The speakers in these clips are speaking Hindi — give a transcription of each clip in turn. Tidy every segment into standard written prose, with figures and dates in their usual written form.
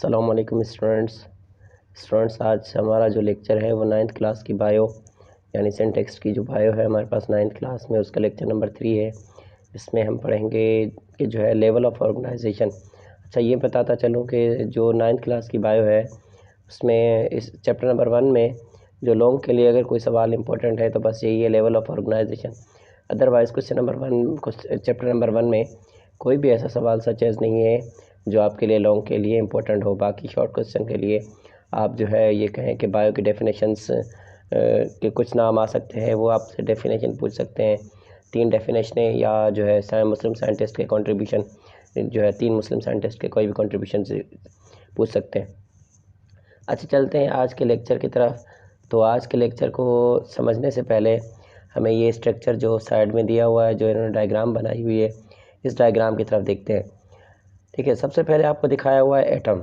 अस्सलामुअलैकुम स्टूडेंट्स आज हमारा जो लेक्चर है वो 9th क्लास की बायो यानी सिंटेक्स की जो बायो है हमारे पास 9th क्लास में उसका लेक्चर नंबर 3 है। इसमें हम पढ़ेंगे कि जो है लेवल ऑफ ऑर्गेनाइजेशन। अच्छा, ये बताता चलूँ कि जो 9th क्लास की बायो है उसमें इस चैप्टर नंबर 1 में जो लॉन्ग के लिए अगर कोई सवाल इंपॉर्टेंट है तो बस यही है, level of organization. Otherwise chapter number 1 में कोई भी ऐसा सवाल सचेज नहीं है जो आपके लिए लॉन्ग के लिए इम्पोर्टेंट हो। बाकी शॉर्ट क्वेश्चन के लिए आप जो है ये कहें कि बायो की डेफिनेशंस के कुछ नाम आ सकते हैं, वो आपसे डेफिनेशन पूछ सकते हैं। 3 डेफिनेशनें या जो है मुस्लिम साइंटिस्ट के कंट्रीब्यूशन जो है 3 मुस्लिम साइंटिस्ट के कोई भी कंट्रीब्यूशन से पूछ सकते हैं। अच्छा, चलते हैं आज के लेक्चर की तरफ। तो आज के लेक्चर को समझने से पहले हमें ये स्ट्रक्चर जो साइड में दिया हुआ है, जो इन्होंने डायग्राम बनाई हुई है, इस डायग्राम की तरफ देखते हैं। ठीक है, सबसे पहले आपको दिखाया हुआ है एटम।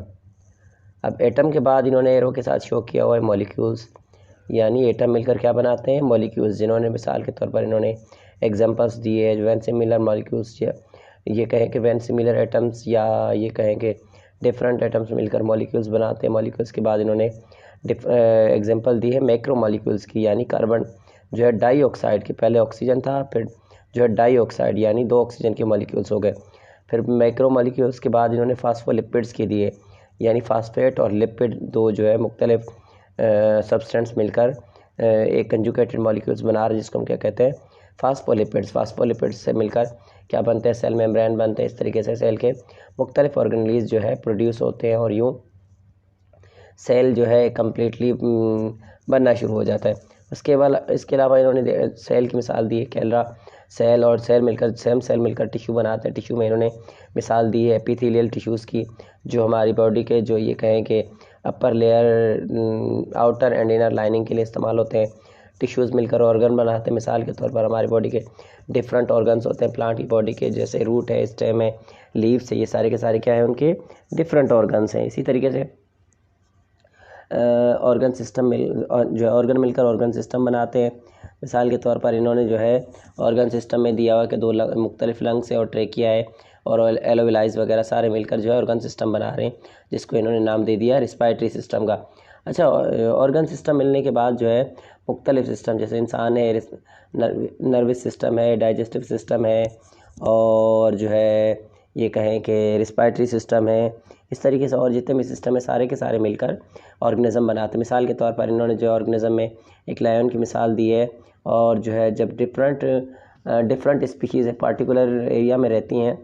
अब एटम के बाद इन्होंने एरो के साथ शो किया हुआ है मॉलिक्यूल्स, यानी एटम मिलकर क्या बनाते हैं, मॉलिक्यूल्स। जिन्होंने मिसाल के तौर पर इन्होंने एग्जांपल्स दिए हैं, वैन सिमिलर मॉलिक्यूल्स, या ये कहें कि वैन सिमिलर एटम्स, या ये कहें कि डिफरेंट एटम्स मिलकर मॉलिक्यूल्स बनाते हैं। मॉलिक्यूल्स के बाद इन्होंने एग्जांपल दी है मैक्रो मॉलिक्यूल्स की, यानी कार्बन जो है डाइऑक्साइड की, पहले ऑक्सीजन था, फिर जो है डाइऑक्साइड यानी 2 ऑक्सीजन के मॉलिक्यूल्स हो गए। फिर मैक्रो मॉलिक्यूल्स के बाद इन्होंने फास्फोलिपिड्स के दिए, यानी फास्फेट और लिपिड, 2 जो है मुख्तलिफ सब्सटेंस मिलकर एक कंजुगेटेड मॉलिक्यूल्स बना रहे हैं, जिसको हम क्या कहते हैं, फास्फोलिपिड्स। फास्फोलिपिड्स से मिलकर क्या बनते हैं, सेल मेम्ब्रेन बनते हैं। इस तरीके से सेल के मुख्तलिफ ऑर्गेनेल्स जो है प्रोड्यूस होते हैं और यूँ सेल जो है कम्प्लीटली बनना शुरू हो जाता है। इसके अलावा इन्होंने सेल की मिसाल दी है, कैलरा सेल और सेल मिलकर टिश्यू बनाते हैं। टिश्यू में इन्होंने मिसाल दी है एपिथेलियल टिश्यूज़ की, जो हमारी बॉडी के जो ये कहें कि upper layer, outer and inner lining के लिए इस्तेमाल होते हैं। टिश्यूज़ मिलकर ऑर्गन बनाते हैं। मिसाल के तौर पर हमारी बॉडी के डिफरेंट ऑर्गन्स होते हैं प्लांट की बॉडी के, जैसे रूट है, स्टेम है, लीव्स है, ये सारे के सारे क्या है, उनके डिफरेंट ऑर्गन्स हैं। इसी तरीके से ऑर्गन सिस्टम जो है ऑर्गन मिलकर ऑर्गन सिस्टम बनाते हैं। मिसाल के तौर पर इन्होंने जो है ऑर्गन सिस्टम में दिया हुआ कि 2 मुख्तलिफ लंग्स है और ट्रेकिया है और एलोविलाइज वगैरह सारे मिलकर जो है ऑर्गन सिस्टम बना रहे हैं, जिसको इन्होंने नाम दे दिया रिस्पायरेटरी सिस्टम का। अच्छा, ऑर्गन सिस्टम मिलने के बाद जो है मुख्तलिफ सिस्टम, जैसे इंसान है, नर्वस सिस्टम है, डाइजेस्टिव सिस्टम है, और जो है ये कहें कि रिस्पायरेटरी सिस्टम है। इस तरीके से और जितने भी सिस्टम है सारे के सारे मिलकर ऑर्गेनिज़म बनाते हैं। मिसाल के तौर पर इन्होंने जो ऑर्गेनिज़म में एक लायन की मिसाल दी है, और जो है जब डिफरेंट स्पीशीज़ है पार्टिकुलर एरिया में रहती हैं।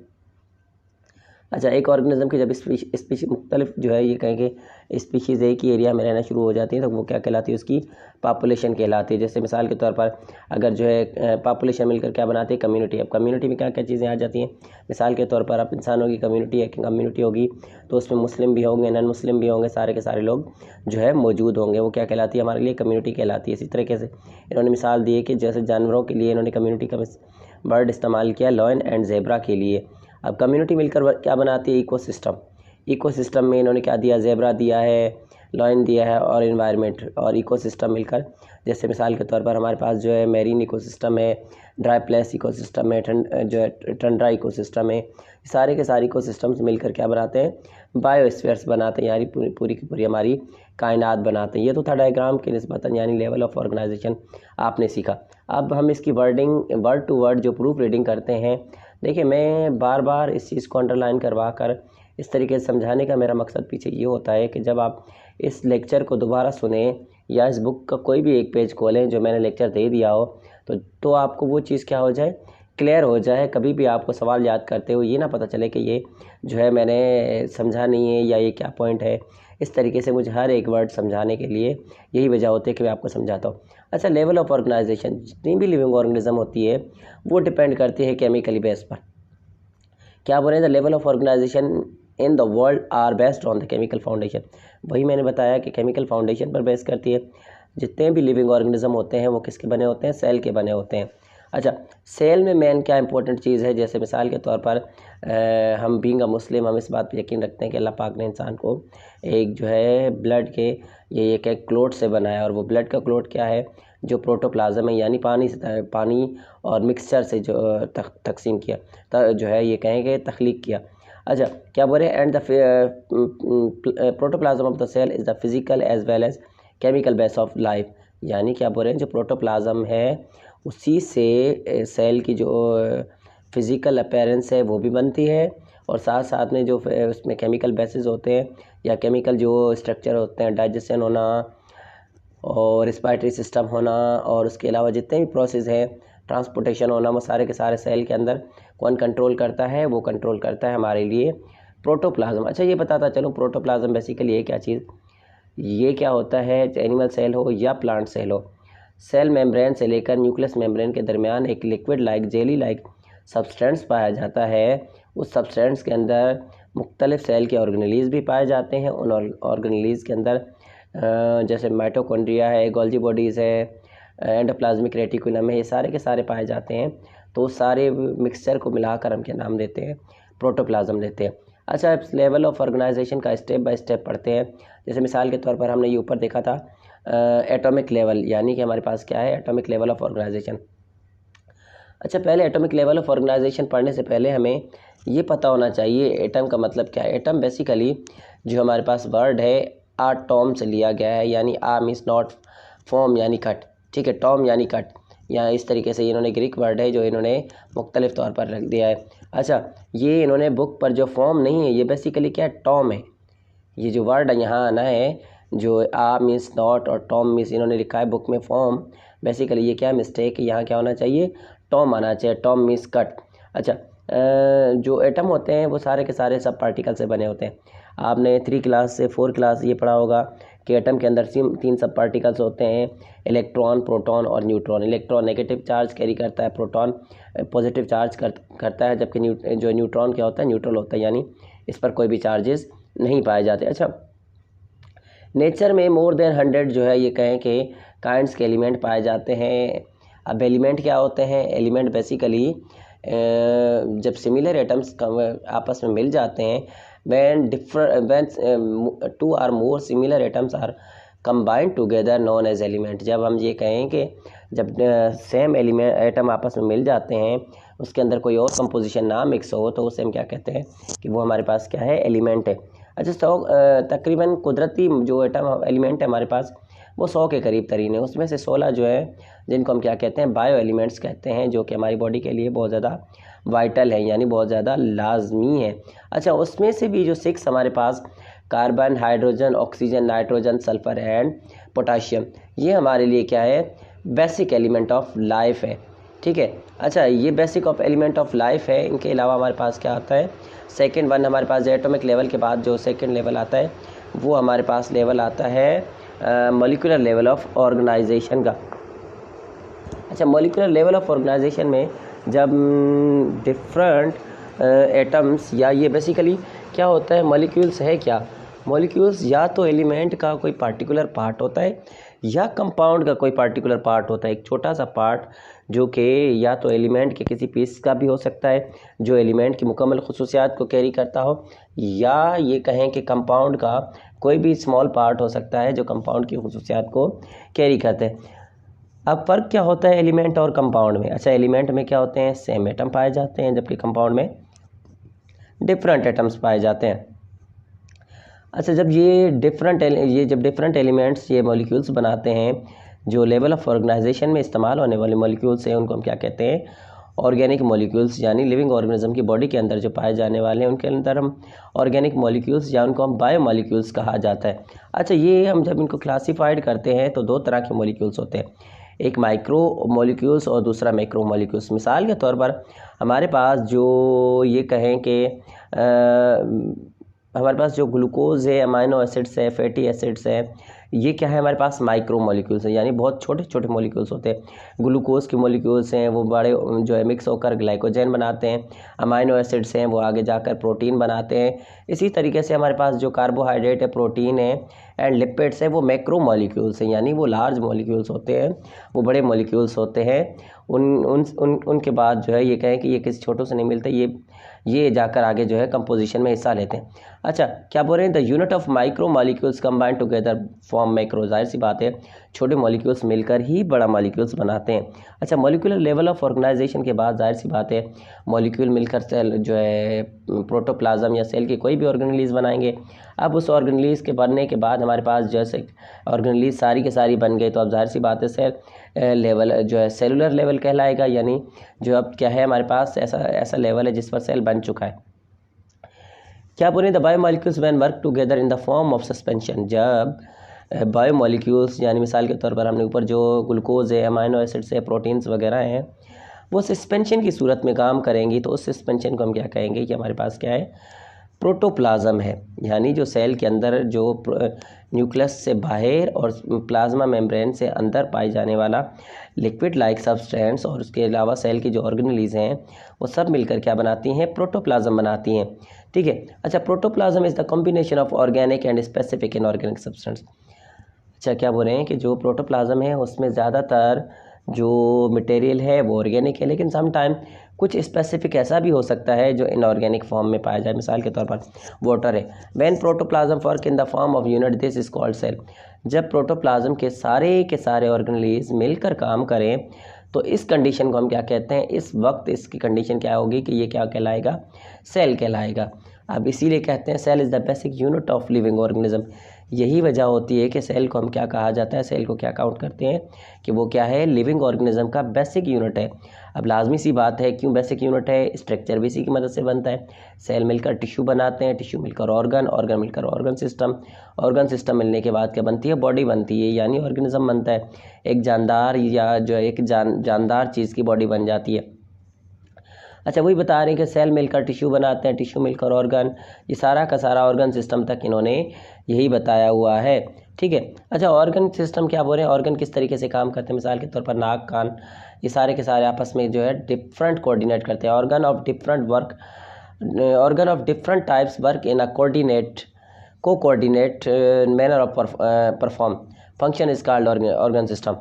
अच्छा, एक ऑर्गेनिज़म की जब स्पीशी मुख्तलिफ जो है ये कहें कि स्पीशीज़ एक ही एरिया में रहना शुरू हो जाती है तो वो क्या कहलाती है, उसकी पॉपुलेशन कहलाती है। जैसे मिसाल के तौर पर अगर जो है पॉपुलेशन मिलकर क्या बनाती है, कम्युनिटी। अब कम्युनिटी में क्या क्या चीज़ें आ जाती हैं, मिसाल के तौर पर अब इंसानों की कम्युनिटी होगी तो उसमें मुस्लिम भी होंगे, नॉन मुस्लिम भी होंगे, सारे के सारे लोग जो है मौजूद होंगे, वो क्या कहलाती है, हमारे लिए कम्युनिटी कहलाती है। इसी तरीके से इन्होंने मिसाल दी है कि जैसे जानवरों के लिए इन्होंने कम्युनिटी का वर्ड इस्तेमाल किया लॉयन एंड ज़ेब्रा के लिए। अब कम्युनिटी मिलकर क्या बनाती है, इकोसिस्टम में इन्होंने क्या दिया, ज़ेब्रा दिया है, लॉयन दिया है, और इन्वायरमेंट और इकोसिस्टम मिलकर, जैसे मिसाल के तौर पर हमारे पास जो है मेरीन इकोसिस्टम है, ड्राई प्लेस इकोसिस्टम है, जो है टंड्रा इकोसिस्टम है। सारे के सारे इकोसिस्टम्स मिलकर क्या बनाते हैं, बायोस्फीयर्स बनाते हैं, यानी पूरी की पूरी हमारी कायनात बनाते हैं। ये तो था डायग्राम के निस्बतन, यानी लेवल ऑफ ऑर्गेनाइजेशन आपने सीखा। अब हम इसकी वर्ड टू वर्ड जो प्रूफ रीडिंग करते हैं। देखिए, मैं बार बार इस चीज़ को अंडरलाइन करवा कर इस तरीके से समझाने का मेरा मकसद पीछे ये होता है कि जब आप इस लेक्चर को दोबारा सुने या इस बुक का कोई भी एक पेज खोलें जो मैंने लेक्चर दे दिया हो, तो आपको वो चीज़ क्या हो जाए, क्लियर हो जाए। कभी भी आपको सवाल याद करते हो ये ना पता चले कि ये जो है मैंने समझा नहीं है या ये क्या पॉइंट है। इस तरीके से मुझे हर एक वर्ड समझाने के लिए यही वजह होती है कि मैं आपको समझाता हूँ। अच्छा, लेवल ऑफ ऑर्गेनाइजेशन, जितनी भी लिविंग ऑर्गेनिज्म होती है वो डिपेंड करती है केमिकली बेस पर। क्या बोले, the level of organization in the world are based on the chemical foundation. वही मैंने बताया कि केमिकल फाउंडेशन पर बेस करती है। जितने भी लिविंग ऑर्गेनिज्म होते हैं वो किसके बने होते हैं, सेल के बने होते हैं। अच्छा, सेल में मेन क्या इंपॉर्टेंट चीज़ है, जैसे मिसाल के तौर पर हम बीइंग अ मुस्लिम हम इस बात पर यकीन रखते हैं कि अल्लाह पाक ने इंसान को एक जो है ब्लड के ये एक क्लोट से बनाया, और वो ब्लड का क्लोट क्या है, जो प्रोटोप्लाज्म है, यानी पानी और मिक्सचर से जो तकसीम किया, जो है ये कहेंगे तख्लीक किया। अच्छा क्या बोल रहे हैं, and the protoplasm of the cell is the physical as well as chemical base of life. यानी क्या बोल रहे हैं, जो प्रोटोप्लाज्म है उसी से सेल की जो फिज़िकल अपीयरेंस है वो भी बनती है, और साथ साथ में जो उसमें केमिकल बेसिस होते हैं या केमिकल जो स्ट्रक्चर होते हैं, डाइजेशन होना और रिस्पायरेटरी सिस्टम होना, और उसके अलावा जितने भी प्रोसेस हैं, ट्रांसपोर्टेशन होना, वो सारे के सारे सेल के अंदर कौन कंट्रोल करता है, वो कंट्रोल करता है हमारे लिए प्रोटोप्लाज्म। अच्छा ये बताता चलूँ, प्रोटोप्लाज्म बेसिकली ये क्या चीज़, ये क्या होता है, एनिमल सेल हो या प्लांट सेल हो, सेल मेम्ब्रेन से लेकर न्यूक्लियस मेम्ब्रेन के दरमियान एक liquid like jelly like substance पाया जाता है। उस सब्सटेंस के अंदर मुख्तलिफ सेल के ऑर्गेनेलीज भी पाए जाते हैं। उन ऑर्गेनेलीज के अंदर जैसे माइटोकॉन्ड्रिया है, गोल्जी बॉडीज़ है, एंडोप्लाज्मिक रेटिकुलम है, ये सारे के सारे पाए जाते हैं। तो उस सारे मिक्सचर को मिलाकर हम क्या नाम देते हैं, प्रोटोप्लाज्म देते हैं। अच्छा इस लेवल ऑफ ऑर्गेनाइजेशन का स्टेप बाय स्टेप पढ़ते हैं। जैसे मिसाल के तौर पर हमने ये ऊपर देखा था एटॉमिक लेवल, यानी कि हमारे पास क्या है, एटॉमिक लेवल ऑफ ऑर्गेनाइजेशन। अच्छा पहले एटॉमिक लेवल ऑफ ऑर्गेनाइजेशन पढ़ने से पहले हमें ये पता होना चाहिए एटम का मतलब क्या है। एटम बेसिकली जो हमारे पास वर्ड है आटॉम से लिया गया है, यानी आ मीन्स नॉट, फॉर्म यानी कट, ठीक है, टॉम यानी कट, या इस तरीके से इन्होंने ग्रीक वर्ड है जो इन्होंने मुख्तलिफ तौर पर रख दिया है। अच्छा ये इन्होंने बुक पर जो फॉर्म नहीं है, ये बेसिकली क्या है, टॉम है। ये जो वर्ड यहाँ आना है, जो आ मीन्स नॉट और टॉम मीन्स इन्होंने लिखा है बुक में फॉर्म, बेसिकली ये क्या मिस्टेक है, यहाँ क्या होना चाहिए, टॉम आना चाहिए, टॉम मीन्स कट। अच्छा जो एटम होते हैं वो सारे के सारे सब पार्टिकल से बने होते हैं। आपने 3 क्लास से 4 क्लास ये पढ़ा होगा कि एटम के अंदर 3 सब पार्टिकल्स होते हैं, इलेक्ट्रॉन, प्रोटॉन और neutron. Electron negative charge carry करता है, प्रोटॉन पॉजिटिव चार्ज करता है, जबकि जो न्यूट्रॉन क्या होता है, न्यूट्रल होता है, यानी इस पर कोई भी चार्जेस नहीं पाए जाते। अच्छा नेचर में मोर देन 100 जो है ये कहें कि काइंड्स के एलिमेंट पाए जाते हैं। अब एलिमेंट क्या होते हैं, एलिमेंट बेसिकली जब सिमिलर एटम्स आपस में मिल जाते हैं, when 2 or more similar atoms are combined together known as element। जब हम ये कहें कि जब सेम एलिमेंट एटम आपस में मिल जाते हैं, उसके अंदर कोई और कंपोजिशन ना मिक्स हो, तो उसे हम क्या कहते हैं कि वो हमारे पास क्या है, एलिमेंट है। अच्छा तकरीबन कुदरती जो एटम एलिमेंट है हमारे पास वो 100 के करीब तरीन है। उसमें से 16 जो है जिनको हम क्या कहते हैं, बायो एलिमेंट्स कहते हैं, जो कि हमारी बॉडी के लिए बहुत ज़्यादा वाइटल है, यानी बहुत ज़्यादा लाजमी है। अच्छा उसमें से भी जो 6 हमारे पास carbon, hydrogen, oxygen, nitrogen, sulphur and potassium, ये हमारे लिए क्या है, बेसिक एलिमेंट ऑफ लाइफ है, ठीक है। अच्छा ये basic of element of life है। इनके अलावा हमारे पास क्या आता है, सेकेंड वन हमारे पास एटॉमिक लेवल के बाद जो सेकेंड लेवल आता है वो हमारे पास लेवल आता है मॉलिक्यूलर लेवल ऑफ ऑर्गेनाइजेशन का। अच्छा मॉलिक्यूलर लेवल ऑफ ऑर्गेनाइजेशन में जब डिफरेंट एटम्स, या ये बेसिकली क्या होता है, मॉलिक्यूल्स है क्या, मॉलिक्यूल्स या तो एलिमेंट का कोई पार्टिकुलर पार्ट होता है या कंपाउंड का कोई पार्टिकुलर पार्ट होता है, एक छोटा सा पार्ट जो कि या तो एलिमेंट के किसी पीस का भी हो सकता है जो एलिमेंट की मुकम्मल खुसूसियात को कैरी करता हो, या ये कहें कि कंपाउंड का कोई भी स्मॉल पार्ट हो सकता है जो कंपाउंड की खुसूसियात को कैरी करते हैं। अब फ़र्क क्या होता है एलिमेंट और कंपाउंड में। अच्छा एलिमेंट में क्या होते हैं, सेम एटम पाए जाते हैं, जबकि कंपाउंड में डिफरेंट एटम्स पाए जाते हैं। अच्छा जब डिफरेंट एलिमेंट्स ये मॉलिक्यूल्स बनाते हैं, जो लेवल ऑफ ऑर्गेनाइजेशन में इस्तेमाल होने वाले मॉलिक्यूल्स हैं उनको हम क्या कहते हैं, ऑर्गेनिक मॉलिक्यूल्स, यानी लिविंग ऑर्गेनिज्म की बॉडी के अंदर जो पाए जाने वाले हैं उनके अंदर हम ऑर्गेनिक मॉलिक्यूल्स या उनको हम बायो मॉलिक्यूल्स कहा जाता है। अच्छा ये हम जब इनको क्लासीफाइड करते हैं तो 2 तरह के मॉलिक्यूल्स होते हैं, एक माइक्रो मॉलिक्यूल्स और दूसरा मैक्रो मॉलिक्यूल्स। मिसाल के तौर पर हमारे पास जो ये कहें कि हमारे पास जो ग्लूकोज है, अमाइनो एसिड्स है, फैटी एसिड्स है, ये क्या है हमारे पास माइक्रो मॉलिक्यूल्स है, यानी बहुत छोटे छोटे मॉलिक्यूल्स होते हैं। ग्लूकोज के मॉलिक्यूल्स हैं वो बड़े जो है मिक्स होकर ग्लाइकोजन बनाते हैं, अमाइनो एसिड्स हैं वो आगे जाकर प्रोटीन बनाते हैं। इसी तरीके से हमारे पास जो कार्बोहाइड्रेट है, प्रोटीन है एंड लिपिड्स है वो मैक्रो मॉलिक्यूल्स हैं, यानी वो लार्ज मॉलिक्यूल्स होते हैं, वो बड़े मॉलिक्यूल्स होते हैं। उनके बाद जो है ये कहें कि ये किसी छोटों से नहीं मिलते, ये जाकर आगे जो है कंपोजिशन में हिस्सा लेते हैं। अच्छा क्या बोल रहे हैं, the unit of micro molecules combined together form form macro, जाहिर सी बात है छोटे मॉलिक्यूल्स मिलकर ही बड़ा मॉलिक्यूल्स बनाते हैं। अच्छा, मॉलिक्यूलर लेवल ऑफ ऑर्गेनाइजेशन के बाद जाहिर सी बात है मॉलिक्यूल मिलकर सेल जो है प्रोटोप्लाज्म या सेल की कोई भी ऑर्गेनेलीज बनाएंगे। अब उस ऑर्गेनेलीज के बनने के बाद हमारे पास जैसे ऑर्गेनेलीज सारी के सारी बन गई, तो अब जाहिर सी बात है सेल लेवल जो है सेलुलर लेवल कहलाएगा, यानी जो अब क्या है हमारे पास ऐसा लेवल है जिस पर सेल बन चुका है। क्या बोले, the biomolecules when work together in the form of suspension, जब बायोमॉलिक्यूल्स यानी मिसाल के तौर पर हमने ऊपर जो ग्लूकोज है, अमाइनो एसिड्स है, प्रोटीन्स वगैरह हैं, वो सस्पेंशन की सूरत में काम करेंगी, तो उस सस्पेंशन को हम क्या कहेंगे कि हमारे पास क्या है, प्रोटोप्लाज्म है। यानी जो सेल के अंदर जो न्यूक्लियस से बाहर और प्लाज्मा मेम्ब्रेन से अंदर पाई जाने वाला लिक्विड लाइक सब्सटेंस और उसके अलावा सेल की जो ऑर्गेनेलीज हैं वो सब मिलकर क्या बनाती हैं, प्रोटोप्लाज्म बनाती हैं। ठीक है। अच्छा, protoplasm is the combination of organic and specific inorganic substance. अच्छा, क्या बोल रहे हैं कि जो प्रोटोप्लाज्म है उसमें ज़्यादातर जो मटेरियल है वो ऑर्गेनिक है, लेकिन सम टाइम कुछ स्पेसिफिक ऐसा भी हो सकता है जो इनऑर्गेनिक फॉर्म में पाया जाए। मिसाल के तौर पर वाटर है, when protoplasm work in the form of unit this is called cell. जब प्रोटोप्लाज्म के सारे ऑर्गेनेलीज मिलकर काम करें तो इस कंडीशन को हम क्या कहते हैं, इस वक्त इसकी कंडीशन क्या होगी कि ये क्या कहलाएगा, सेल कहलाएगा। अब इसीलिए कहते हैं cell is the basic unit of living organism. यही वजह होती है कि सेल को हम क्या कहा जाता है, सेल को क्या काउंट करते हैं कि वो क्या है, लिविंग ऑर्गेनिज्म का बेसिक यूनिट है। अब लाजमी सी बात है, क्यों बेसिक यूनिट है, स्ट्रक्चर भी इसी की मदद से बनता है। सेल मिलकर टिश्यू बनाते हैं, टिश्यू मिलकर ऑर्गन, ऑर्गन मिलकर ऑर्गन सिस्टम मिलने के बाद क्या बनती है, बॉडी बनती है, यानी ऑर्गेनिज्म बनता है। एक जानदार या जो एक जानदार चीज़ की बॉडी बन जाती है। अच्छा, वही बता रहे हैं कि सेल मिलकर टिश्यू बनाते हैं, टिश्यू मिलकर ऑर्गन, ये सारा का सारा ऑर्गन सिस्टम तक इन्होंने यही बताया हुआ है। ठीक है। अच्छा, ऑर्गन सिस्टम क्या बोल रहे हैं, ऑर्गन किस तरीके से काम करते हैं, मिसाल के तौर पर नाक, कान, ये सारे के सारे आपस में जो है डिफरेंट कोऑर्डिनेट करते हैं। Organ of different types work in a coordinate manner of perform function is called organ system.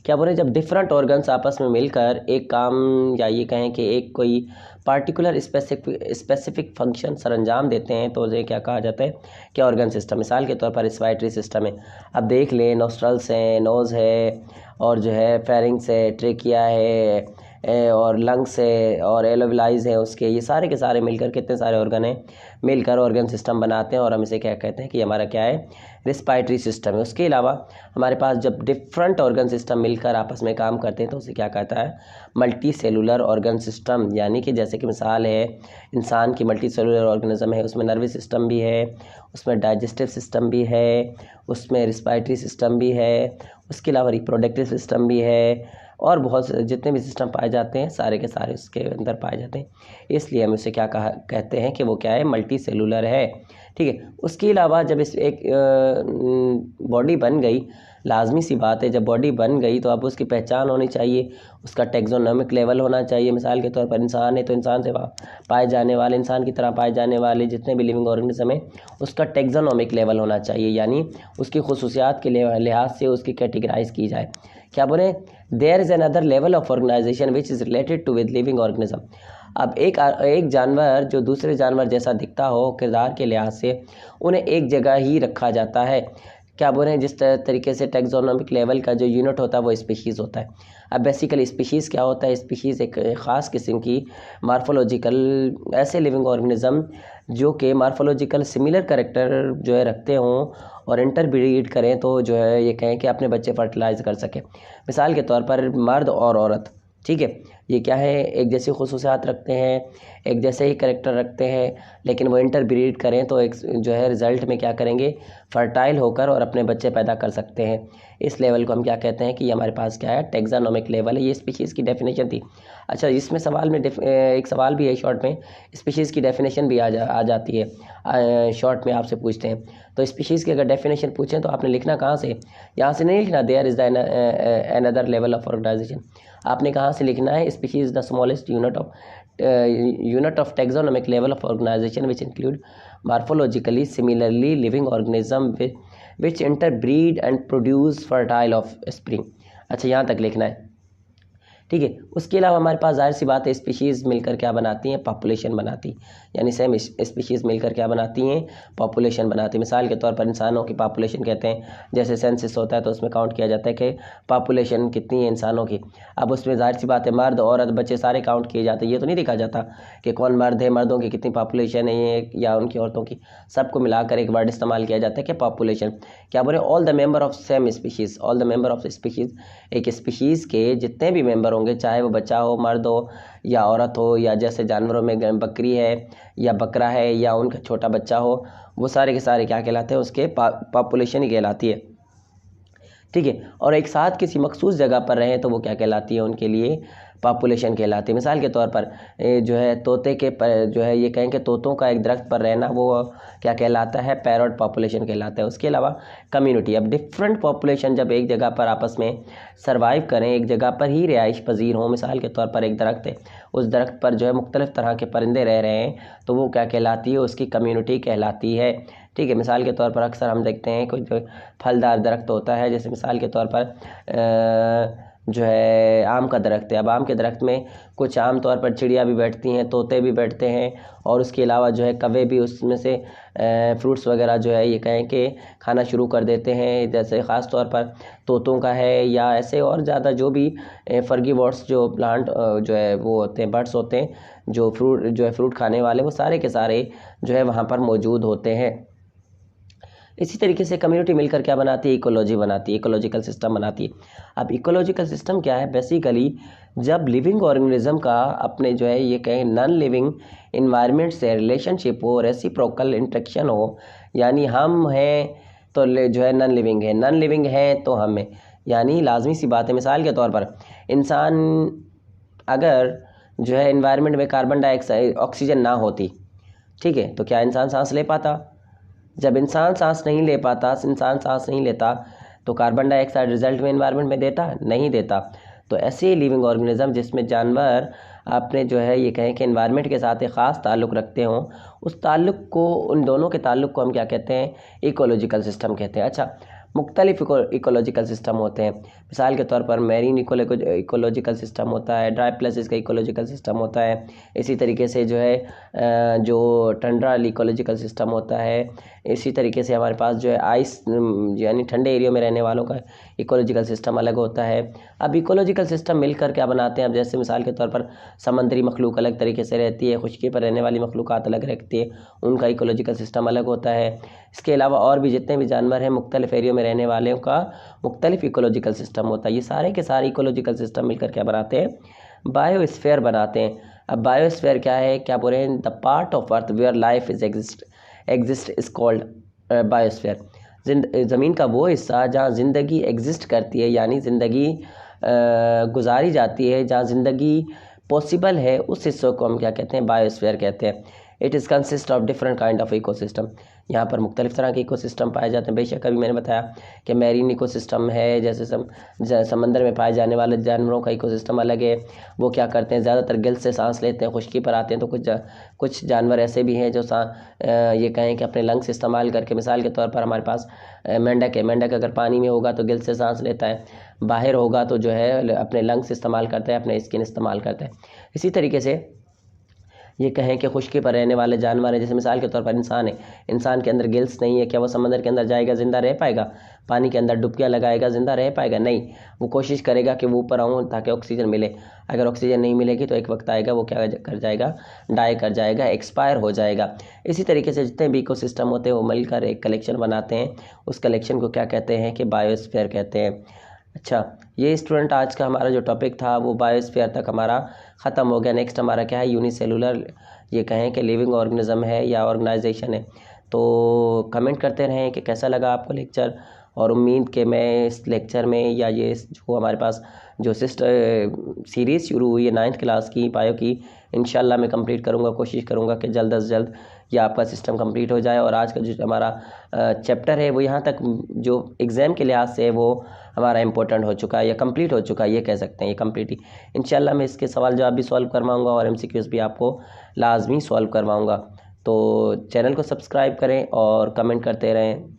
क्या बोले, जब डिफरेंट ऑर्गन्स आपस में मिलकर एक काम या ये कहें कि एक कोई पार्टिकुलर स्पेसिफिक फंक्शन सरंजाम देते हैं तो उसे क्या कहा जाता है, क्या ऑर्गन सिस्टम। मिसाल के तौर पर रिस्पायरेटरी सिस्टम है, अब देख लें नोस्ट्रल्स हैं, नोज़ है, और जो है फेरिंग्स है, ट्रेकिया है, और लंग्स है, और एलोविलाइज है उसके, ये सारे के सारे मिलकर कितने सारे ऑर्गन हैं, मिलकर ऑर्गन सिस्टम बनाते हैं, और हम इसे क्या कहते हैं कि हमारा क्या है, रिस्पायरेटरी सिस्टम है। उसके अलावा हमारे पास जब डिफरेंट ऑर्गन सिस्टम मिलकर आपस में काम करते हैं तो उसे क्या कहता है, मल्टी सेलुलर ऑर्गन सिस्टम। यानी कि जैसे कि मिसाल है इंसान की मल्टी सेलुलर ऑर्गेनिज्म है, उसमें नर्वस सिस्टम भी है, उसमें डाइजेस्टिव सिस्टम भी है, उसमें रिस्पायरेटरी सिस्टम भी है, उसके अलावा रिप्रोडक्टिव सिस्टम भी है, और बहुत से जितने भी सिस्टम पाए जाते हैं सारे के सारे उसके अंदर पाए जाते हैं। इसलिए हम उसे क्या कहते हैं कि वो क्या है, मल्टी सेलुलर है। ठीक है। उसके अलावा जब इस एक बॉडी बन गई, लाजमी सी बात है जब बॉडी बन गई तो अब उसकी पहचान होनी चाहिए, उसका टेक्सोनोमिक लेवल होना चाहिए। मिसाल के तौर पर इंसान है तो इंसान से पाए जाने वाले, इंसान की तरह पाए जाने वाले जितने भी लिविंग ऑर्गेनिज्म हैं उसका टेक्सोनोमिक लेवल होना चाहिए, यानी उसकी खुसूसियात के लिहाज से उसकी कैटेगराइज की जाए। क्या बोले, there is another level of organization which is related to with living organism. अब एक जानवर जो दूसरे जानवर जैसा दिखता हो किरदार के लिहाज से, उन्हें एक जगह ही रखा जाता है। क्या बोल रहे हैं, जिस तरीके से टेक्सोनोमिक लेवल का जो यूनिट होता है वो स्पीशीज़ होता है। अब बेसिकली स्पीशीज़ क्या होता है, स्पीशीज़ एक ख़ास किस्म की मार्फोलॉजिकल ऐसे लिविंग ऑर्गेनिज्म जो कि मार्फोलॉजिकल सिमिलर कैरेक्टर जो है रखते हों और इंटरब्रीड करें तो जो है ये कहें कि अपने बच्चे फर्टिलाइज कर सकें। मिसाल के तौर पर मर्द और औरत, ठीक है, ये क्या है, एक जैसी खुसूसियात रखते हैं, एक जैसे ही कैरेक्टर रखते हैं, लेकिन वो इंटरब्रीड करें तो एक जो है रिज़ल्ट में क्या करेंगे, फर्टाइल होकर और अपने बच्चे पैदा कर सकते हैं। इस लेवल को हम क्या कहते हैं कि ये हमारे पास क्या है, टेक्सोनोमिक लेवल है। ये स्पीशीज़ की डेफिनेशन थी। अच्छा, इसमें सवाल में एक सवाल भी है शॉर्ट में, स्पीशीज़ की डेफिनेशन भी आ जाती है, शॉर्ट में आपसे पूछते हैं। तो स्पीशीज़ की अगर डेफिनेशन पूछें तो आपने लिखना कहाँ से, यहाँ से नहीं लिखना there is the another level of organization. आपने कहाँ से लिखना है, species the smallest unit of taxonomic level of organization which include morphologically similarly living organism which interbreed and produce fertile offspring. अच्छा, यहाँ तक लिखना है। ठीक है। उसके अलावा हमारे पास जाहिर सी बात है स्पीशीज़ मिलकर क्या बनाती हैं, पॉपुलेशन बनाती, यानी सेम स्पीशीज़ मिलकर क्या बनाती हैं, पॉपुलेशन बनाती। मिसाल के तौर पर इंसानों की पॉपुलेशन कहते हैं, जैसे सेंसस होता है तो उसमें काउंट किया जाता है कि पॉपुलेशन कितनी है इंसानों की। अब उसमें जाहिर सी बात है मर्द औरत बच्चे सारे काउंट किए जाते हैं, ये तो नहीं देखा जाता कि कौन मर्द है, मर्दों की कितनी पॉपुलेशन है या उनकी औरतों की, सबको मिलाकर एक वर्ड इस्तेमाल किया जाता है कि पॉपुलेशन। क्या बोले, all the member of same species, all the member of species, एक स्पीशीज़ के जितने भी मेंबर होंगे, चाहे वो बच्चा हो, मर्द हो या औरत हो, या जैसे जानवरों में बकरी है या बकरा है या उनका छोटा बच्चा हो, वो सारे के सारे क्या कहलाते हैं, उसके पॉपुलेशन ही कहलाती है। ठीक है। और एक साथ किसी मखसूस जगह पर रहें तो वो क्या कहलाती है, उनके लिए पॉपुलेशन कहलाती है। मिसाल के तौर पर जो है तोते के जो है ये कहें कि तोतों का एक दरख्त पर रहना, वो क्या कहलाता है, पैरट पॉपुलेशन कहलाता है। उसके अलावा कम्युनिटी, अब डिफरेंट पॉपुलेशन जब एक जगह पर आपस में सर्वाइव करें, एक जगह पर ही रिहाइश पजीर हों, मिसाल के तौर पर एक दरख्त है, उस दरख्त पर जो है मुख्तलिफ़ तरह के परिंदे रह रहे हैं, तो वो क्या कहलाती है, उसकी कम्युनिटी कहलाती है। ठीक है। मिसाल के तौर पर अक्सर हम देखते हैं कोई जो फलदार दरख्त होता है, जैसे मिसाल के तौर पर जो है आम का दरख्त है। अब आम के दरख्त में कुछ आम तौर पर चिड़िया भी बैठती हैं, तोते भी बैठते हैं, और उसके अलावा जो है कौवे भी उसमें से फ्रूट्स वगैरह जो है ये कहें कि खाना शुरू कर देते हैं। जैसे ख़ास तौर पर तोतों का है, या ऐसे और ज़्यादा जो भी फर्गीवोर्स जो प्लांट जो है वो होते हैं, बर्ड्स होते हैं जो फ्रूट खाने वाले, वो सारे के सारे जो है वहाँ पर मौजूद होते हैं। इसी तरीके से कम्युनिटी मिलकर क्या बनाती है, इकोलॉजी बनाती है, इकोलॉजिकल सिस्टम बनाती है। अब इकोलॉजिकल सिस्टम क्या है, बेसिकली जब लिविंग ऑर्गेनिज्म का अपने जो है ये कहें नॉन लिविंग इन्वायरमेंट से रिलेशनशिप हो, रेसिप्रोकल इंटरेक्शन हो, यानी हम हैं तो जो है नॉन लिविंग है, नॉन लिविंग है तो हम हैं, यानी लाजमी सी बात है। मिसाल के तौर पर इंसान अगर जो है इन्वायरमेंट में कार्बन डाइऑक्साइड ऑक्सीजन ना होती, ठीक है, तो क्या इंसान सांस ले पाता? जब इंसान सांस नहीं ले पाता, इंसान सांस नहीं लेता, तो कार्बन डाइऑक्साइड रिजल्ट में एनवायरनमेंट में देता, नहीं देता। तो ऐसे लिविंग ऑर्गेनिज्म जिसमें जानवर अपने जो है ये कहें कि एनवायरनमेंट के साथ एक ख़ास ताल्लुक़ रखते हों, उस ताल्लुक़ को, उन दोनों के ताल्लुक़ को हम क्या कहते हैं, इकोलॉजिकल सिस्टम कहते हैं। अच्छा, मुख्तलिफ इकोलॉजिकल सिस्टम होते हैं। मिसाल के तौर पर मैरीन इकोलॉजिकल सिस्टम होता है, ड्राई प्लेसेस का इकोलॉजिकल सिस्टम होता है। इसी तरीके से जो है जो टंड्रा इकोलॉजिकल सिस्टम होता है। इसी तरीके से हमारे पास जो है आइस यानी ठंडे एरिया में रहने वालों का इकोलॉजिकल सिस्टम अलग होता है। अब इकोलॉजिकल सिस्टम मिलकर क्या बनाते हैं, अब जैसे मिसाल के तौर पर समुद्री मखलूक अलग तरीके से रहती है, खुश्की पर रहने वाली मखलूक़ात अलग रहती है, उनका इकोलॉजिकल सिस्टम अलग होता है। इसके अलावा और भी जितने भी जानवर हैं मुख्तलिफ एरिया में रहने वालों का मुख्तलिफ इकोलॉजिकल सिस्टम होता है। ये सारे के सारे इकोलॉजिकल सिस्टम मिलकर क्या बनाते हैं, बायोस्फीयर बनाते हैं। अब बायोस्फीयर क्या है, क्या बोल रहे हैं, the part of earth where life is exist is called biosphere. ज़मीन का वो हिस्सा जहाँ ज़िंदगी एग्जिस्ट करती है, यानी ज़िंदगी गुजारी जाती है, जहाँ ज़िंदगी पॉसिबल है, उस हिस्सों को हम क्या कहते हैं, बायोस्फीयर कहते हैं। It is consist of different kind of ecosystem. यहाँ पर मुख्तलिफ तरह के इकोसिस्टम पाए जाते हैं। बेशक अभी मैंने बताया कि मैरीन इकोसिस्टम है, जैसे समंदर में पाए जाने वाले जानवरों का इकोसिस्टम अलग है। वो क्या करते हैं, ज़्यादातर गिल्स से सांस लेते हैं, खुश्की पर आते हैं। तो कुछ जानवर ऐसे भी हैं जो ये कहें कि अपने लंग्स इस्तेमाल करके, मिसाल के तौर पर हमारे पास मेंढक है। मेंढक अगर पानी में होगा तो गिल्स से सांस लेता है, बाहर होगा तो जो है अपने लंग्स इस्तेमाल करता है, अपने स्किन इस्तेमाल करता है। इसी तरीके से ये कहें कि खुश्की पर रहने वाले जानवर हैं, जैसे मिसाल के तौर पर इंसान है। इंसान के अंदर गिल्स नहीं है, क्या वो समंदर के अंदर जाएगा, ज़िंदा रह पाएगा? पानी के अंदर डुबकियाँ लगाएगा, ज़िंदा रह पाएगा? नहीं। वो कोशिश करेगा कि वो ऊपर आऊँ ताकि ऑक्सीजन मिले। अगर ऑक्सीजन नहीं मिलेगी तो एक वक्त आएगा वो क्या कर जाएगा, डाई कर जाएगा, एक्सपायर हो जाएगा। इसी तरीके से जितने भी इकोसिस्टम होते हैं वो मिलकर एक कलेक्शन बनाते हैं। उस कलेक्शन को क्या कहते हैं कि बायोस्फीयर कहते हैं। अच्छा, ये स्टूडेंट आज का हमारा जो टॉपिक था वो बायोस्फीयर तक हमारा ख़त्म हो गया। नेक्स्ट हमारा क्या है, यूनिसेलुलर, ये कहें कि लिविंग ऑर्गेनिज्म है या ऑर्गेनाइजेशन है। तो कमेंट करते रहें कि कैसा लगा आपको लेक्चर, और उम्मीद कि मैं इस लेक्चर में या ये जो हमारे पास जो सीरीज़ शुरू हुई है 9th क्लास की बायो की, इंशाल्लाह मैं कंप्लीट करूँगा। कोशिश करूँगा कि जल्द से जल्द ये आपका सिस्टम कंप्लीट हो जाए। और आज का जो हमारा चैप्टर है वो यहाँ तक जो एग्ज़ाम के लिहाज से वो हमारा इम्पोर्टेंट हो चुका है या कंप्लीट हो चुका है, ये कह सकते हैं, ये कंप्लीट ही। इंशाल्लाह मैं इसके सवाल जवाब भी सॉल्व करवाऊँगा और MCQs भी आपको लाजमी सॉल्व करवाऊँगा। तो चैनल को सब्सक्राइब करें और कमेंट करते रहें।